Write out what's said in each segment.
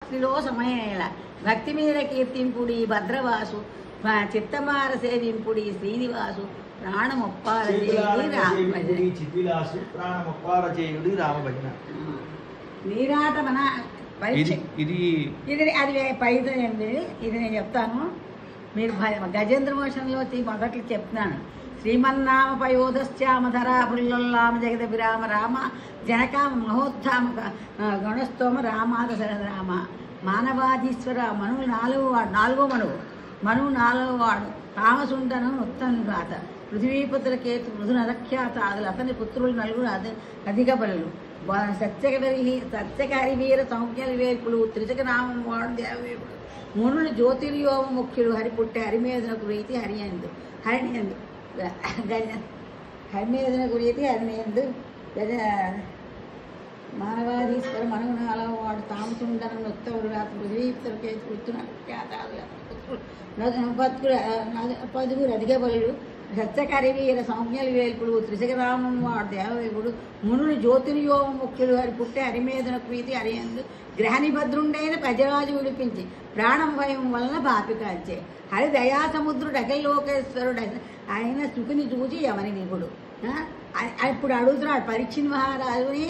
భక్తిలో సమయేళ భక్తి మీద కీర్తింపుడి భద్రవాసు చిత్తమార సేవింపుడి శ్రీనివాసు రామభజన. నీరాటమన ఇది అది పైదండి. ఇది నేను చెప్తాను, మీరు గజేంద్ర మోషంలో మొదట్లు చెప్తున్నాను. శ్రీమన్నామ పయోధశ్యామధరా పుల్లల్లామ జగద విరామ రామ జనకామ మహోత్థామ గణస్తోమ రామాద శరద రామ మానవాధీశ్వర మనువు నాలుగో మనువు నాలుగో వాడు కామసుండను ఉత్తమ గాత పృథ్వీపుత్ర కేతు మృదు నరఖ్యాత అదులు అతని పుత్రులు నలుగురు అధిక బలులు సత్యకారి వీర సౌఖ్యాలు వేర్పులు త్రిజక నామం వాడు దేవవేపుడు మునులు జ్యోతిర్యోమ ముఖ్యుడు హరిపుట్టే హరిమేధనకు రీతి హరియందు హరిమేధనకు రీతి హరినేందు గజ మానవాధీశ్వర మనుగుణాల వాడు తామసుండను ఉత్తముడు రాత పృథ్వీపుత్ర కేతు పదుగురు అధిక బలులు సత్యకారి వీర సౌజ్ఞలు వేల్పుడు త్రిశకరామం వాడు దేవవేపుడు మునులు జ్యోతిర్యోమ ముఖ్యుడు హరి పుట్టే హరిమేధన ప్రీతి హరియందు గ్రహనిభద్రుండైన ప్రజరాజు విడిపించి ప్రాణం భయం వలన బాపికాల్చే హరి దయాసముద్రుడు అఖిలోకేశ్వరుడు ఆయన సుఖిని చూచి ఎవరి నిగుడు. ఇప్పుడు అడుగుతున్నాడు పరీక్షిన్ మహారాజుని,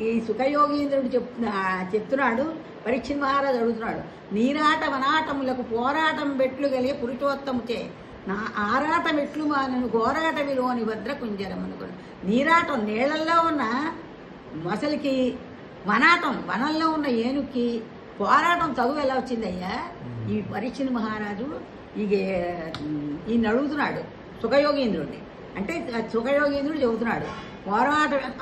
ఈ సుఖయోగీంద్రుడు చెప్తున్నాడు. పరీక్షిన్ మహారాజు అడుగుతున్నాడు, నీరాట వనాటములకు పోరాటం బెట్లు కలిగే పురుషోత్తముచే నా ఆరాటం ఎట్లు మానను ఘోరాట విలోని భద్ర కుంజరం అనుకోండి. నీరాటం నీళ్లలో ఉన్న మొసలికి, వనాటం వనంలో ఉన్న ఏనుక్కి పోరాటం చదువు ఎలా వచ్చిందయ్యా? ఈ పరీక్షిన్ మహారాజు ఈయన అడుగుతున్నాడు సుఖయోగీంద్రుడిని. అంటే సుఖయోగీంద్రుడు చెబుతున్నాడు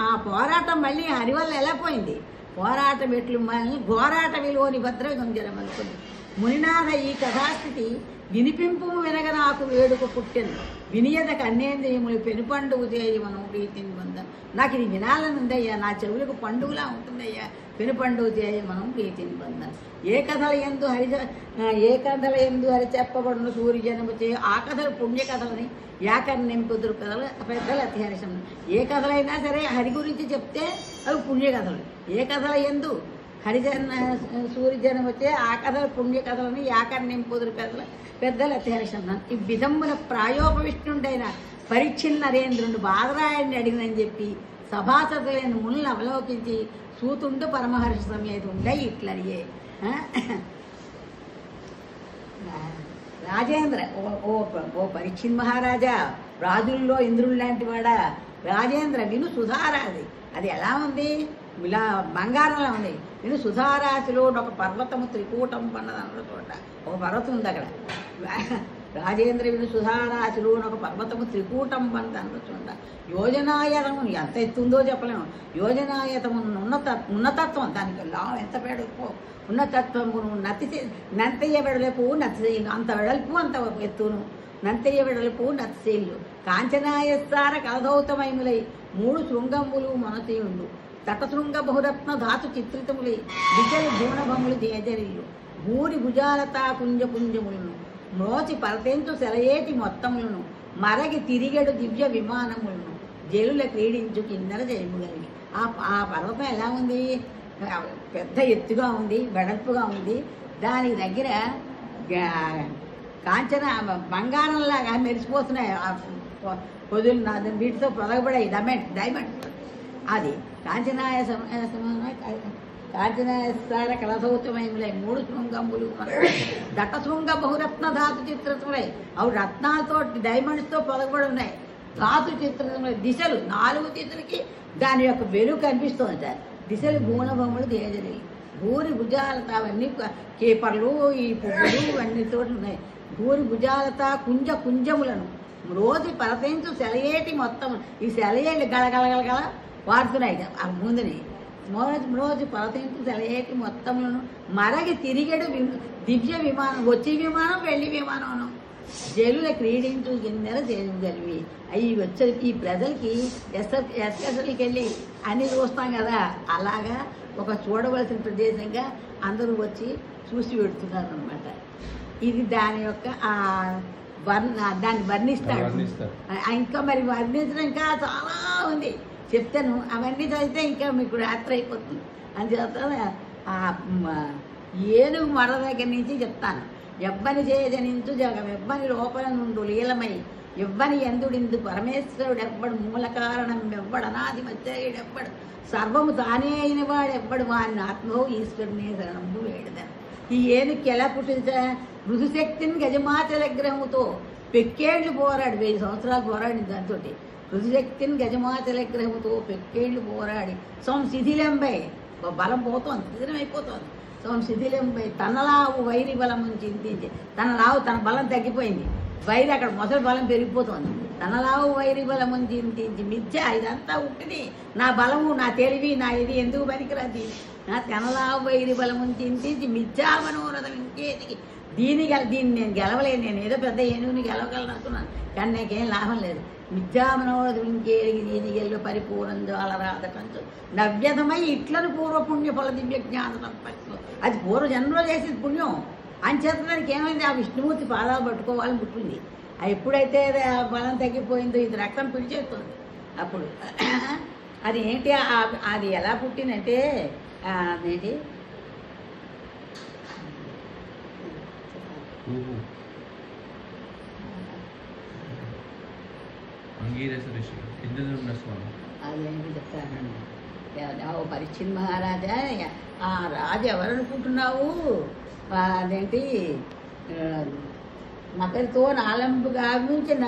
ఆ పోరాటం మళ్ళీ హరి వల్ల ఎలా పోయింది? పోరాటం ఎట్లు మళ్ళీ ఘోరాట విలోని భద్ర కుంజరం అనుకుంది. మునినాథ ఈ కథాస్థితి వినిపింపు వెనక నాకు వేడుక పుట్టెను వినియదకు అన్నేంద్రియములు పెనుపండుగు చేయమను ప్రీతిని పొందను. నాకు ఇది వినాలని ఉందయ్యా, నా చెవులకు పండుగలా ఉంటుందయ్యా, పెనుపండుగు చేయమనం ప్రీతిని పొందను. ఏ కథల ఎందు హరి చెప్పబడిన సూర్య జన్మ చే ఆ కథలు పుణ్య కథలని యాకర్ నింపుదురు కథలు పెద్దలు అతిహరిశం. ఏ కథలైనా సరే హరి గురించి చెప్తే అవి పుణ్య కథలు. ఏ కథల ఎందు హరిజన సూర్యజనం వచ్చే ఆ కథలు పుణ్య కథలని యాకర్ నింపుదురు కథలు పెద్దలు అతిహరిశం. ఈ విధమున ప్రాయోపవిష్ణుడైన పరీక్షిన్ నరేంద్రుడు బాదరాయణ్ణి అడిగినని చెప్పి సభాసదులైన మునులను అవలోకించి సూతుండు పరమహర్ష సమేతుండై ఇట్లరియే. రాజేంద్ర ఓ పరీక్షిన్ మహారాజా, రాజుల్లో ఇంద్రుడు లాంటి వాడా, రాజేంద్ర విను సుధారాది. అది ఎలా ఉంది? ఇలా బంగారంలా ఉంది. విను సుధారాశిలో ఒక పర్వతము త్రికూటం పన్నదన్న చోట ఒక పర్వతం ఉంది అక్కడ. రాజేంద్ర విను సుధారాశిలో ఒక పర్వతము త్రికూటం పన్నదన్న చోట యోజనాయతము ఎంత ఎత్తుందో చెప్పలేము. యోజనాయతము ఉన్నతత్వం, దానికి లాభం ఎంత పెడపో ఉన్నతత్వము నంతయ్య వెడల్పు నచ్చజేయులు, అంత వెడల్పు అంత ఎత్తును నంతయ్య వెడల్పు నచ్చజేయులు. కాంచనాయస్సార కలదౌతమైములై 3 శృంగములు మనతీయుండు తటశృంగ బహురత్న ధాతు చిత్రితములై విజయ భూణభములు జయజరిల్లు భూరి భుజాలతా కుంజపుంజములను మ్రోచి పరతెంచు సెలయేటి మొత్తములను మరగి తిరిగడు దివ్య విమానములను జలుల క్రీడించు కిందర జయముగలిగి. ఆ పర్వతం ఎలా ఉంది? పెద్ద ఎత్తుగా ఉంది, వెడల్పుగా ఉంది. దానికి దగ్గర కాంచన బంగారంలాగా మెరిసిపోతున్నాయి పొదులు, వీటితో పొదగబడాయి డైమండ్. అది కాంచనాయసార కలసౌతమయములై 3 శృంగములు దట్టశృంగ బహురత్న ధాతు చిత్రములై అవి రత్నాలతో డైమండ్స్తో పొదగబడి ఉన్నాయి. ధాతు చిత్రములై దిశలు 4 దిశలకి దాని యొక్క వెలుగు కనిపిస్తుంది సార్. దిశలు భూణభములు దేజలి భూరి భుజాలత అవన్నీ కేపర్లు ఈ పువ్వులు ఇవన్నీ తోటి ఉన్నాయి. భూరి భుజాలత కుంజములను రోజు పరతెంచు సెలయేటి మొత్తం ఈ సెలయేళ్ళు గలగలగలగల వాడుతున్నాయి ఆ ముందుని రోజు పరతెంచు సెలయేటి మొత్తములను మరగి తిరిగడు దివ్య విమానం, వచ్చే విమానం వెళ్ళి విమానం జలుల క్రీడించు కిందర చేయగలివి. అవి వచ్చే ఈ ప్రజలకి ఎస్ఎస్ఎల్కి వెళ్ళి అన్ని చూస్తాం కదా, అలాగా ఒక చూడవలసిన ప్రదేశంగా అందరూ వచ్చి చూసి పెడుతున్నారు అనమాట. ఇది దాని యొక్క దాన్ని వర్ణిస్తాడు. ఇంకా మరి వర్ణించడం ఇంకా చాలా ఉంది, చెప్తాను. అవన్నీ చదివితే ఇంకా మీకు రాత్రి అయిపోతుంది. అందుచేత ఏనుగు మడ దగ్గర నుంచి చెప్తాను. ఎవ్వని చేజనించు జగమెవ్వని లోపల నుండు లీలమై ఎవ్వని ఎందుడిందు పరమేశ్వరుడెవ్వడు మూల కారణం ఎవ్వడనాది మధ్యుడెవ్వడు సర్వము తానే అయిన వాడెవ్వడు వాని ఆత్మో ఈశ్వరునే శరణంబు వేడదని. ఈ ఏనుగుకి ఎలా పుట్టించా? మృదుశక్తిని గజమాచల గ్రహముతో పెక్కేళ్లు పోరాడు, 1000 సంవత్సరాలు పోరాడింది దాంతో. మృదుశక్తిని గజమాచల గ్రహముతో పెక్కేళ్లు పోరాడి సంశిథిలంబై బలం పోతోంది, శిథిలం అయిపోతోంది. సంశిథిలంబై తనలావు వైరి బలం చింతించి తన బలం తగ్గిపోయింది, వైరి అక్కడ మొదటి బలం పెరిగిపోతుంది. తనలావు వైరి బలము చింతించి మిథ్య ఇదంతా ఉంటుంది, నా బలము నా తెలివి నా ఇది ఎందుకు పనికిరాది, నా తనలావు వైరి బలము చింతించి మిథ్యా మనోరథం ఇంకేది దీన్ని నేను గెలవలేను, నేను ఏదో పెద్ద ఏనుగుని గెలవగలను అనుకున్నాను, కానీ నాకేం లాభం లేదు. మిథ్యా మనోరథం ఇంకేది దీని గెల్లు పరిపూర్ణం జ్వాలరాధకంచు నవ్యతమై ఇట్లను పూర్వపుణ్య ఫల దివ్య జ్ఞాన సంపత్తి. అది పూర్వ జన్మలో చేసేది పుణ్యం. అంచేతడానికి ఏమైంది? ఆ విష్ణుమూర్తి పాదాలు పట్టుకోవాలని పుట్టింది. అది ఎప్పుడైతే బలం తగ్గిపోయిందో ఇది రక్తం పిలిచేస్తుంది. అప్పుడు అది ఏంటి, అది ఎలా పుట్టిందంటే అదేంటి అదేంటి చెప్తానండి. ఓ పరీక్షిత్ మహారాజా, ఆ రాజు ఎవరు అనుకుంటున్నావు? అదేంటి మకరితో నాలంబు గావించిన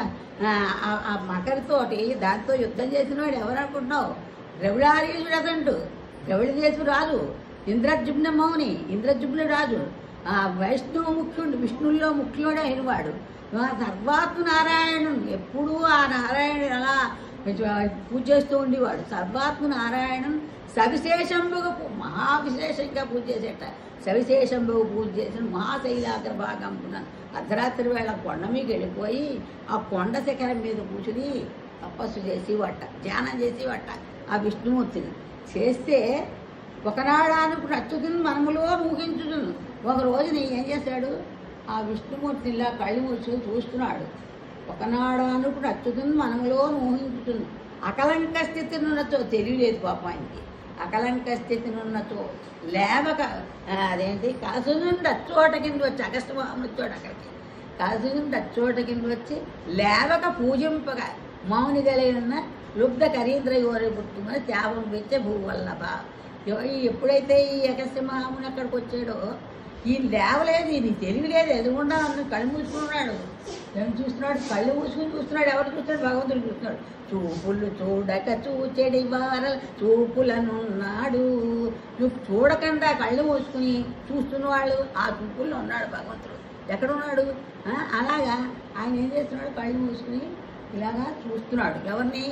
ఆ మకరితోటి దాంతో యుద్ధం చేసిన వాడు ఎవరు అనుకుంటున్నావు? ద్రవిడారీయుడు అదంటూ, ద్రవిడ దేశు రాజు ఇంద్రజుమ్న మౌని, ఇంద్రజుమ్న రాజు ఆ వైష్ణవ ముఖ్యుడు, విష్ణుల్లో ముఖ్యుడు అయినవాడు. సర్వాత్మ నారాయణుడు ఎప్పుడూ ఆ నారాయణుడు అలా పూజ చేస్తూ ఉండేవాడు. సర్వాత్మ నారాయణుడు సవిశేషంబుగా మహావిశేషంగా పూజ చేసేట, సవిశేషంబుగా పూజ చేసిన మహాశైలాగ్ర భాగం అర్ధరాత్రి వేళ కొండ మీకు వెళ్ళిపోయి ఆ కొండ శిఖరం మీద కూర్చుని తపస్సు చేసి వట్ట, ధ్యానం చేసి వట్ట ఆ విష్ణుమూర్తిని చేస్తే ఒకనాడానికి నచ్చుతుంది మనములో ఊహించుతుంది. ఒక రోజున ఏం చేశాడు? ఆ విష్ణుమూర్తి ఇలా కళ్ళు మూసుకుని చూస్తున్నాడు. ఒకనాడానికి నచ్చుతుంది మనములో ఊహించుతుంది. అకలంక స్థితిని ఉన్నచో తెలియలేదు పాపం ఆయనకి. అకలంక స్థితిని ఉన్నచో లేవక అదేంటి కాసు నుండి అచ్చోట కింద వచ్చి అగస్త్యమహాముని వచ్చాడు అక్కడికి. కాసు నుండి అచ్చోట కింద వచ్చి లేవక పూజింపగా మౌని కలిగిన లుబ్ధ కరీంద్ర యోరి పుట్టుమని త్యాగం పెంచే భూవల్లభ. ఎప్పుడైతే ఈ అగస్త్యమహాముని అక్కడికి వచ్చాడో ఈయన లేవలేదు, ఈయన తెలియలేదు, ఎదుగుండా అన్న కళ్ళు మూసుకున్నాడు. ఏం చూస్తున్నాడు? కళ్ళు మూసుకుని చూస్తున్నాడు. ఎవరు చూస్తున్నాడు? భగవంతుడు చూస్తున్నాడు. చూపులు చూడక చూచెడి వార చూపులనున్నాడు. నువ్వు చూడకుండా కళ్ళు మూసుకుని చూస్తున్న వాళ్ళు ఆ చూపుల్లో ఉన్నాడు భగవంతుడు. ఎక్కడున్నాడు? అలాగా ఆయన ఏం చేస్తున్నాడు? కళ్ళు మూసుకుని ఇలాగా చూస్తున్నాడు. ఎవరిని?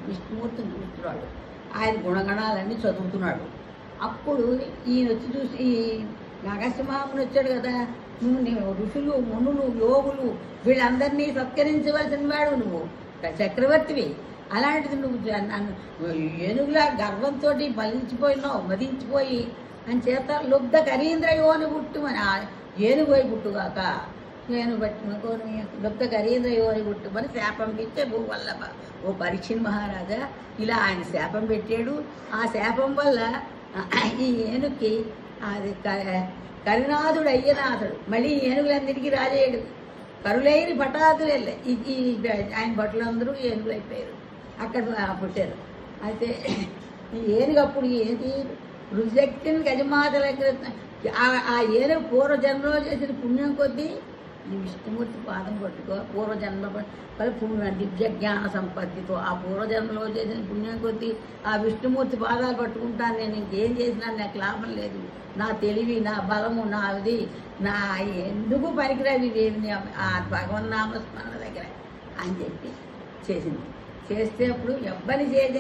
విష్ణుమూర్తిని చూస్తున్నాడు. ఆయన గుణగణాలన్నీ చదువుతున్నాడు. అప్పుడు ఈయన వచ్చి చూసి అగస్త్యమహాముని వచ్చాడు కదా, నువ్వు ఋషులు మునులు యోగులు వీళ్ళందరినీ సత్కరించవలసిన వాడు, నువ్వు చక్రవర్తివి. అలాంటిది నువ్వు నన్ను ఏనుగులా గర్వంతో బలించిపోయినావు, మదించిపోయి అని చేత లుబ్ధ కరీంద్ర యోని పుట్టుమని ఏనుగోయి పుట్టుగాక నేను పట్టుకొని లుబ్ధ కరీంద్ర యోని పుట్టుమని శాపం పెట్టే భూవల్లభ. ఓ పరీక్షిత్ మహారాజా, ఇలా ఆయన శాపం పెట్టాడు. ఆ శాపం వల్ల ఈ ఏనుగుకి అది కరునాథుడు అయ్యనాథుడు మళ్ళీ ఏనుగులందరికీ రాజేయుడు. కరులైన భటాదులు ఈ ఆయన భటులందరూ ఏనుగులు అయిపోయారు, అక్కడ పుట్టారు. అయితే ఈ ఏనుగు అప్పుడు ఏంటి? రుజక్తిని గజమాతల ఆ ఏనుగు పూర్వజన్మలో చేసిన పుణ్యం కొద్దీ ఈ విష్ణుమూర్తి పాదం పట్టుకో, పూర్వజన్మ పుణ్య దివ్య జ్ఞాన సంపత్తితో ఆ పూర్వజన్మలో చేసిన పుణ్యం కొద్దీ ఆ విష్ణుమూర్తి పాదాలు పట్టుకుంటాను. నేను ఇంకేం చేసినా నాకు లాభం లేదు, నా తెలివి నా బలము నా ఇది నా ఎందుకు పనికిరావి ఆ భగవన్నామ స్మరణ దగ్గర అని చెప్పి చేసింది. చేస్తే అప్పుడు ఎవ్వరి చేసి